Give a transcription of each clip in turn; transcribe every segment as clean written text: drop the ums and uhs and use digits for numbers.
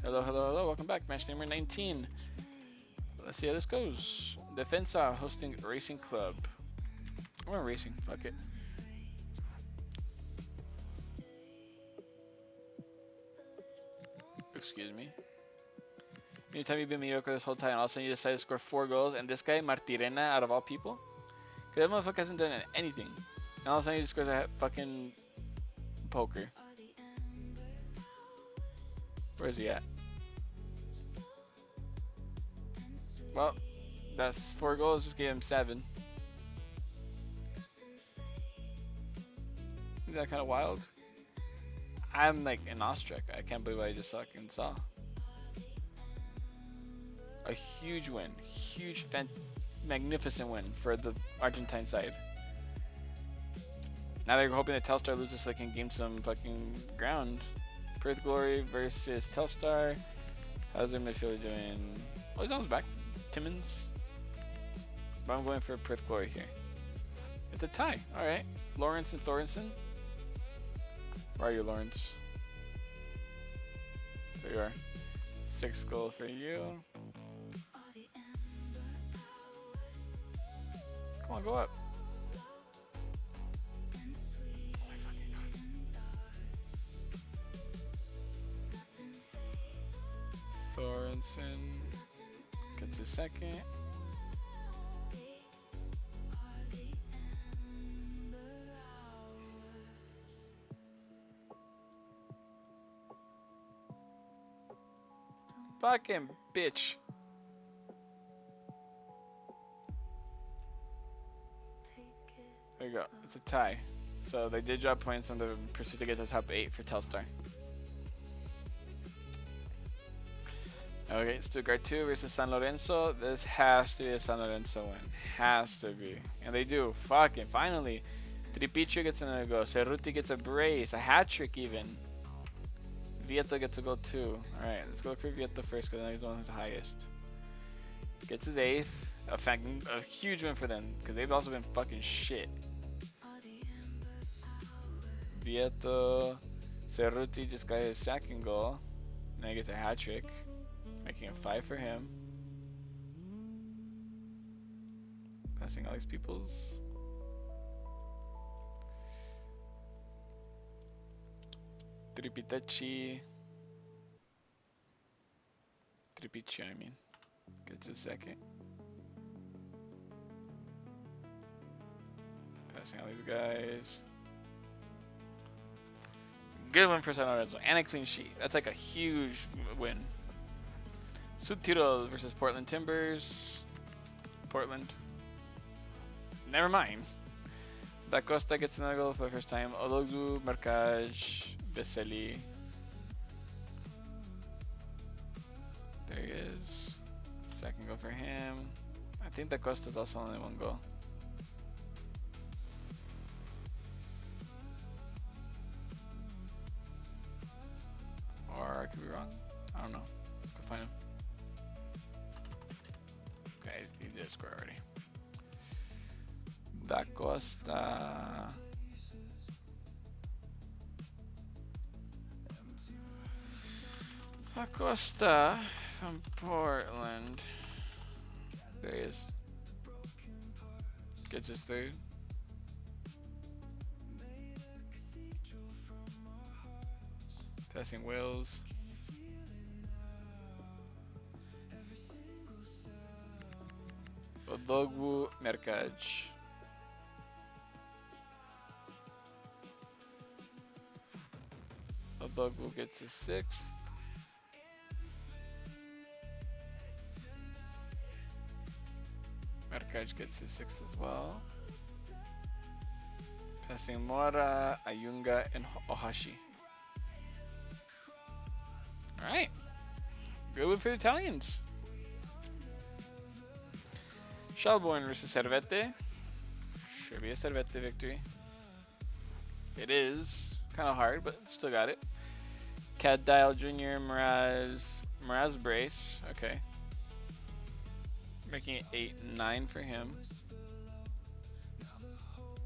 Hello, hello, hello. Welcome back. Match number 19. Let's see how this goes. Defensa hosting Racing Club. We're racing. Fuck it. Excuse me. Anytime you've been mediocre this whole time, all of a sudden you decide to score 4 goals, and this guy, Martirena, out of all people, because that motherfucker hasn't done anything. And all of a sudden he just scores a fucking poker. Where's he at? Well, that's 4 goals, just gave him 7. Is that kind of wild? I'm like in awestruck. I can't believe what I just fucking saw. A huge win. Huge, magnificent win for the Argentine side. Now they're hoping that Telstar loses so they can gain some fucking ground. Perth Glory versus Telstar. How's their midfielder doing? Oh, he's almost back. Timmins. But I'm going for Perth Glory here. It's a tie. Alright. Lawrence and Thorensen. Where are you, Lawrence? There you are. 6 goal for you. Come on, go up. Oh my fucking god. Thorensen gets a second. Fucking bitch. There you go. It's a tie. So they did drop points on the pursuit to get to top 8 for Telstar. Okay, Stuttgart 2 versus San Lorenzo. This has to be a San Lorenzo win. Has to be. And they do. Fucking finally. Tripicio gets another goal. Cerruti gets a brace. A hat trick even. Vieto gets a goal too. Alright, let's go for Vieto first because he's the one who's the highest. Gets his 8th. A huge win for them because they've also been fucking shit. Vieto. Cerruti just got his 2nd goal. Now he gets a hat trick, making it 5 for him. Passing all these peoples. Tripicio, I mean, gets a 2nd. Passing all these guys. Good win for San Lorenzo and a clean sheet. That's like a huge win. Sub-Tiro versus Portland Timbers. Portland. Never mind. Da Costa gets another goal for the first time. Ologu, Marcaj, Veseli. There he is. 2nd goal for him. I think Da Costa's also only 1 goal. Or I could be wrong. I don't know. Let's go find him. Okay, he did score already. Da Costa. Da Costa from Portland. There he is. Gets his 3rd. Passing Wales. Odogwu Mercaj. Odogwu gets his 6th. Mercaj gets his 6th as well. Passing Mora, Ayunga, and Ohashi. Alright. Good win for the Italians. Shelbourne versus Servette. Should be a Servette victory. It is. Kind of hard, but still got it. Cadile Jr., Mraz brace. Okay. Making it 8-9 for him.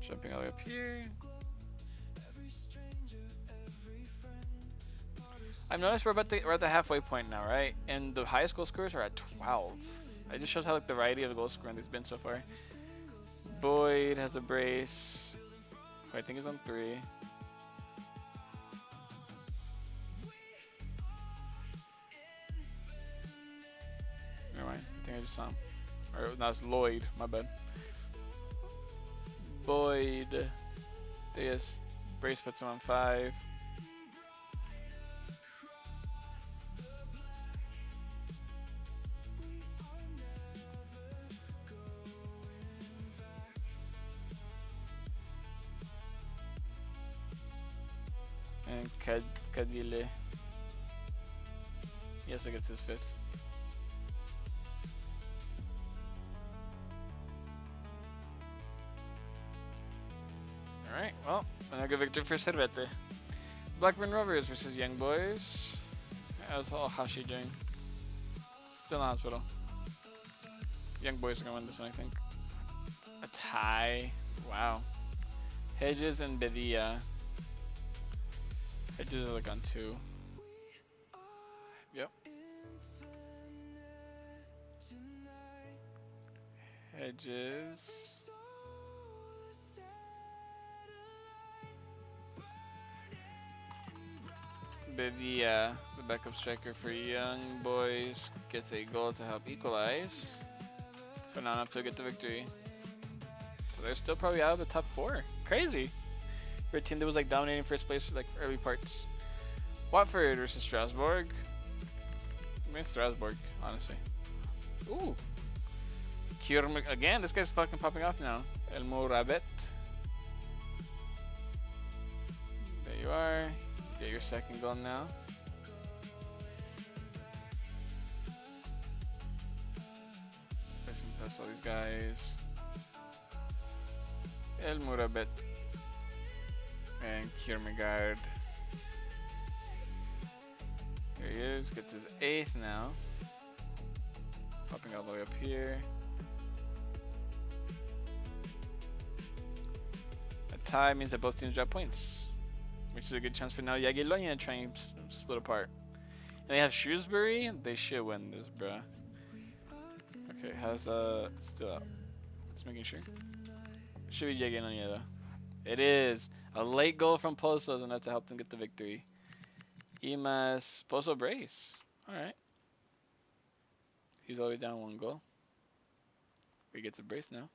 Jumping all the way up here. I've noticed we're at the halfway point now, right? And the highest goal scorers are at 12. It just shows how like the variety of the goal scoring there's been so far. Boyd has a brace. Who I think is on 3. Never mind. I think I just saw him. Or no, it's Lloyd. My bad. Boyd. There he is. Brace puts him on 5. And Kadile. He also gets his 5th. Alright, well, another victory for Cervete. Blackburn Rovers versus Young Boys. How's all Hashi doing? Still in the hospital. Young Boys are gonna win this one, I think. A tie. Wow. Hedges and Bedia. Hedges are like on 2. Yep. Hedges. Bedia, the backup striker for Young Boys, gets a goal to help equalize, but not enough to get the victory. So they're still probably out of the top 4. Crazy. For a team that was like dominating first place for like early parts. Watford versus Strasbourg. I mean Strasbourg, honestly. Ooh. Again, this guy's fucking popping off now. El Mourabet. There you are. Get your 2nd goal now. Pressing past all these guys. El Mourabet. And Kierkegaard. Here he is. Gets his 8th now. Popping all the way up here. A tie means that both teams drop points, which is a good chance for now Jagiellonia to try and split apart. And they have Shrewsbury. They should win this, bruh. Okay, how's still out? Just making sure. Should be Jagiellonia though. It is a late goal from Pozo is enough to help them get the victory. Imas Pozo brace. All right. He's already down 1 goal. He gets a brace now.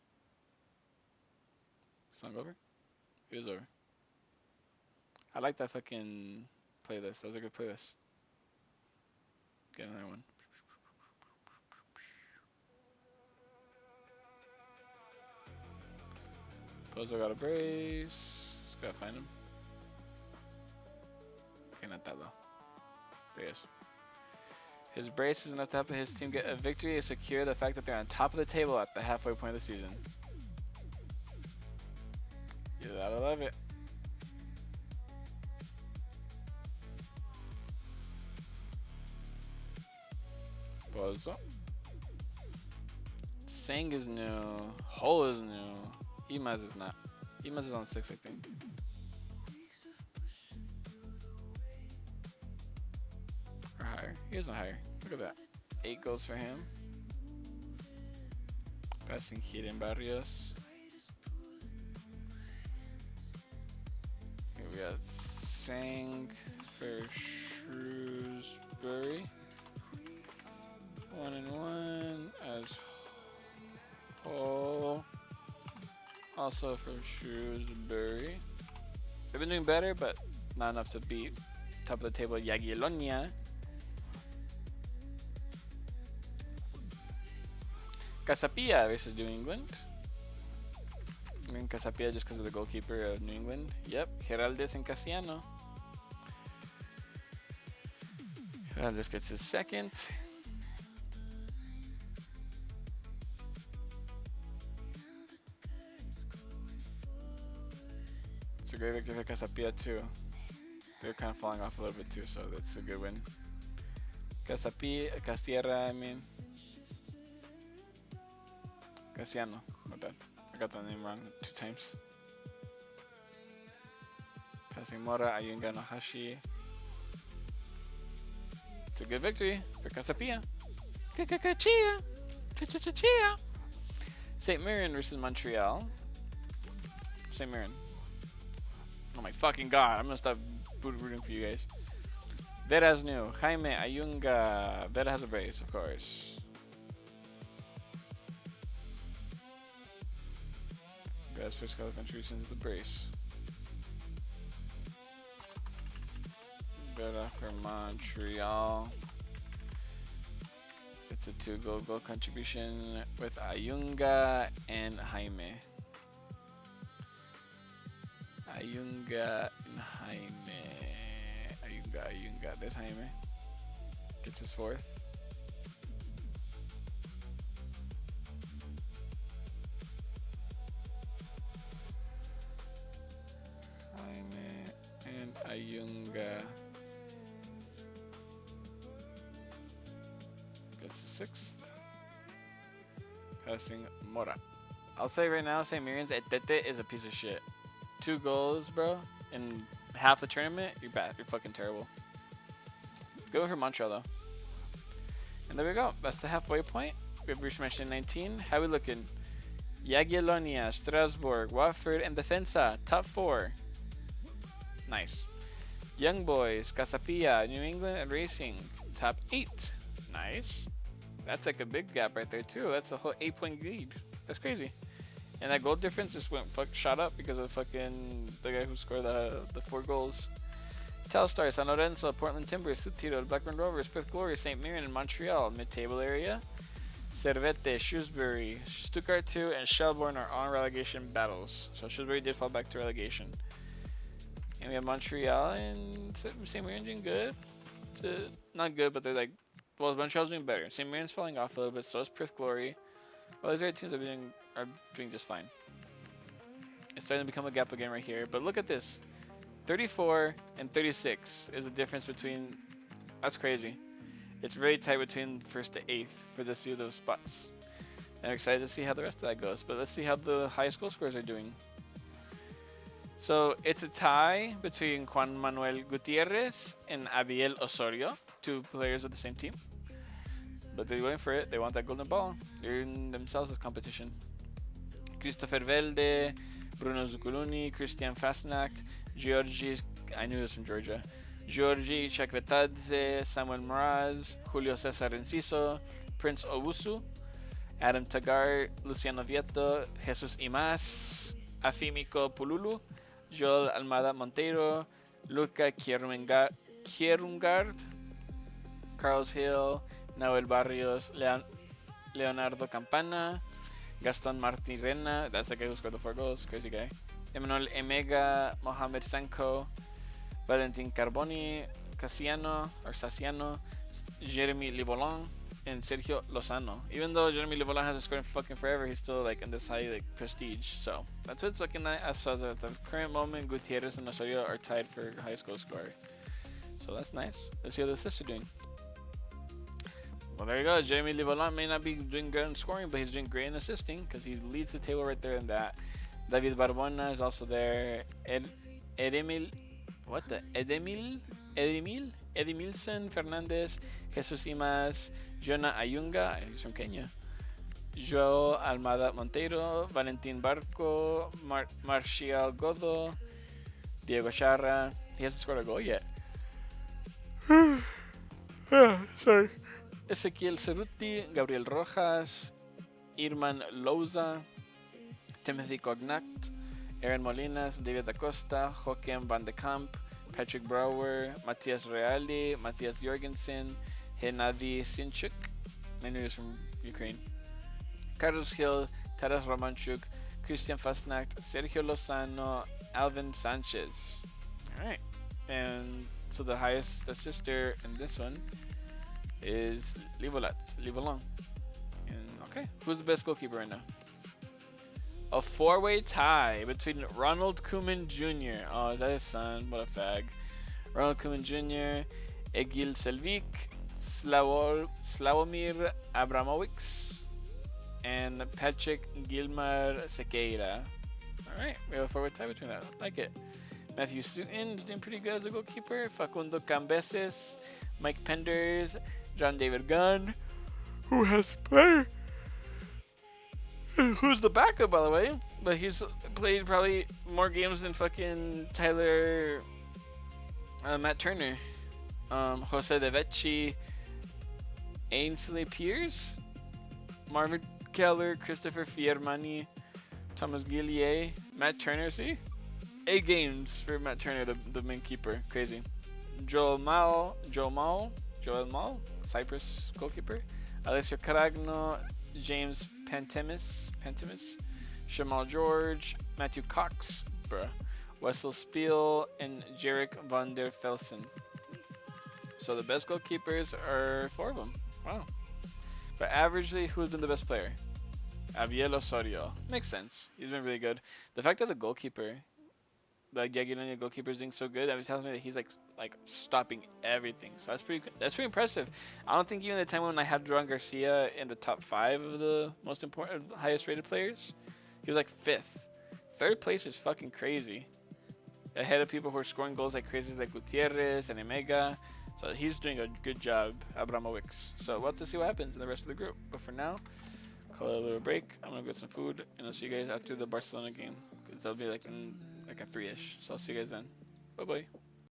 Song over? It is over. I like that fucking playlist. That was a good playlist. Get another one. Pozo got a brace. Just gotta find him. Okay, not that low. There he is. His brace is enough to help his team get a victory and secure the fact that they're on top of the table at the halfway point of the season. You gotta love it. Pozo. Sang is new. Hole is new. Imaz is not. Imaz is on 6, I think. Or higher. He is on higher. Look at that. 8 goals for him. Passing Hiren Barrios. Here we have Sang for Shrewsbury. 1-1 as Hall. Also from Shrewsbury. They've been doing better, but not enough to beat top of the table Jagiellonia. Casapia versus New England. I mean Casapia just because of the goalkeeper of New England. Yep, Geraldes and Casiano. Geraldes gets his 2nd. It's a great victory for Casapia too. They're kind of falling off a little bit too, so that's a good win. Casierra, I mean. Casiano, my bad. I got the name wrong 2 times. Passing Mora, Ayunga no Hashi. It's a good victory for Casapia. Chia. Chia. St. Mirren versus Montreal. St. Mirren. Oh my fucking god, I'm gonna stop rooting for you guys. Vera's new. Jaime Ayunga. Vera has a brace, of course. Vera's first color contribution is the brace. Vera for Montreal. It's a 2-goal contribution with Ayunga and Jaime. Ayunga and Jaime. Ayunga. There's Jaime. Gets his 4th. Jaime and Ayunga. Gets his 6th. Passing Mora. I'll say right now, St. Mirren's Etete is a piece of shit. 2 goals, bro, in half the tournament, you're bad. You're fucking terrible. Go for Montreal, though. And there we go. That's the halfway point. We've reached match 19. How we looking? Jagiellonia, Strasbourg, Watford, and Defensa. Top 4. Nice. Young Boys, Casapia, New England, and Racing. Top 8. Nice. That's like a big gap right there, too. That's a whole 8-point lead. That's crazy. And that goal difference just shot up because of the guy who scored the 4 goals. Telstar, San Lorenzo, Portland Timbers, Sutiro, Blackburn Rovers, Perth Glory, St. Mirren, and Montreal, mid-table area. Servette, Shrewsbury, Stuttgart 2, and Shelbourne are on relegation battles. So Shrewsbury did fall back to relegation. And we have Montreal and St. Mirren doing good. Not good, but they're like, well, Montreal's doing better. St. Mirren's falling off a little bit, so is Perth Glory. Well, these other teams are doing just fine. It's starting to become a gap again right here. But look at this. 34 and 36 is the difference between... That's crazy. It's very tight between 1st to 8th for the few of those spots. And I'm excited to see how the rest of that goes. But let's see how the highest goal scorers are doing. So it's a tie between Juan Manuel Gutierrez and Abiel Osorio. 2 players of the same team. But they're going for it. They want that golden ball. They're in themselves as competition. Christopher Velde, Bruno Zuculuni, Christian Fastnacht, Georgi, I knew he was from Georgia, Georgi Chakvetadze, Samuel Mraz, Julio Cesar Enciso, Prince Owusu, Adam Tagar, Luciano Vieto, Jesus Imas, Afimiko Pululu, Joel Almada Monteiro, Luca Kierungard, Carlos Hill, Noel Barrios, Leonardo Campana, Gaston Martirena, that's the guy who scored the 4 goals, crazy guy. Emmanuel Emega, Mohamed Sanko, Valentin Carboni, Saciano, Jeremy Livolan, and Sergio Lozano. Even though Jeremy Livolan hasn't scored fucking forever, he's still like in this high prestige. So that's what it's looking at. As far as at the current moment, Gutierrez and Osorio are tied for highest goal scorer. So that's nice. Let's see how the assists are doing. Well, there you go. Jeremy Livolan may not be doing good in scoring, but he's doing great in assisting because he leads the table right there in that. David Barbona is also there. Edemilson Fernandez, Jesus Imas, Jonah Ayunga, he's from Kenya. Joao Almada Monteiro, Valentin Barco, Marcial Godo, Diego Charra. He hasn't scored a goal yet. Sorry. Ezequiel Cerruti, Gabriel Rojas, Irman Louza, Timothy Cognac, Aaron Molinas, David Acosta, Joaquim Van de Kamp, Patrick Brouwer, Matias Reali, Matthias Jorgensen, Hennady Sinchuk, I knew he was from Ukraine, Carlos Hill, Taras Romanchuk, Christian Fastnacht, Sergio Lozano, Alvin Sanchez. Alright, and so the highest assister in this one is Livolan. And okay, who's the best goalkeeper right now? A 4-way tie between Ronald Koeman Jr. Oh, is that his son? What a fag. Ronald Koeman Jr., Egil Selvik, Slavomir Abramovic, and Patrick Gilmar Sequeira. Alright, we have a 4-way tie between that. I like it. Matthew Sutton is doing pretty good as a goalkeeper. Facundo Cambeses, Mike Penders, John David Gunn, who has played, who's the backup by the way, but he's played probably more games than fucking Matt Turner, Jose De Vecchi, Ainsley Pierce, Marvin Keller, Christopher Fiermani, Thomas Gillier, Matt Turner. See, 8 games for Matt Turner, the main keeper. Crazy. Joel Mal, Cyprus goalkeeper. Alessio Caragno, James Pantemis, Shamal George, Matthew Cox, Wessel Spiel, and Jarek van der Velsen. So the best goalkeepers are 4 of them. Wow. But averagely, who's been the best player? Aviel Osorio. Makes sense. He's been really good. The fact that the goalkeeper, the Jagiellonia goalkeeper, is doing so good, that tells me that he's like stopping everything. So that's pretty good. That's pretty impressive. I don't think even the time when I had Joan Garcia in the top 5 of the most important, highest rated players, he was like 5th. 3rd place is fucking crazy. Ahead of people who are scoring goals like crazy, like Gutierrez and Emega. So he's doing a good job, Abramovich. So we'll have to see what happens in the rest of the group. But for now, call it a little break. I'm gonna get some food, and I'll see you guys after the Barcelona game. Cause that'll be like a 3-ish. So I'll see you guys then. Bye bye.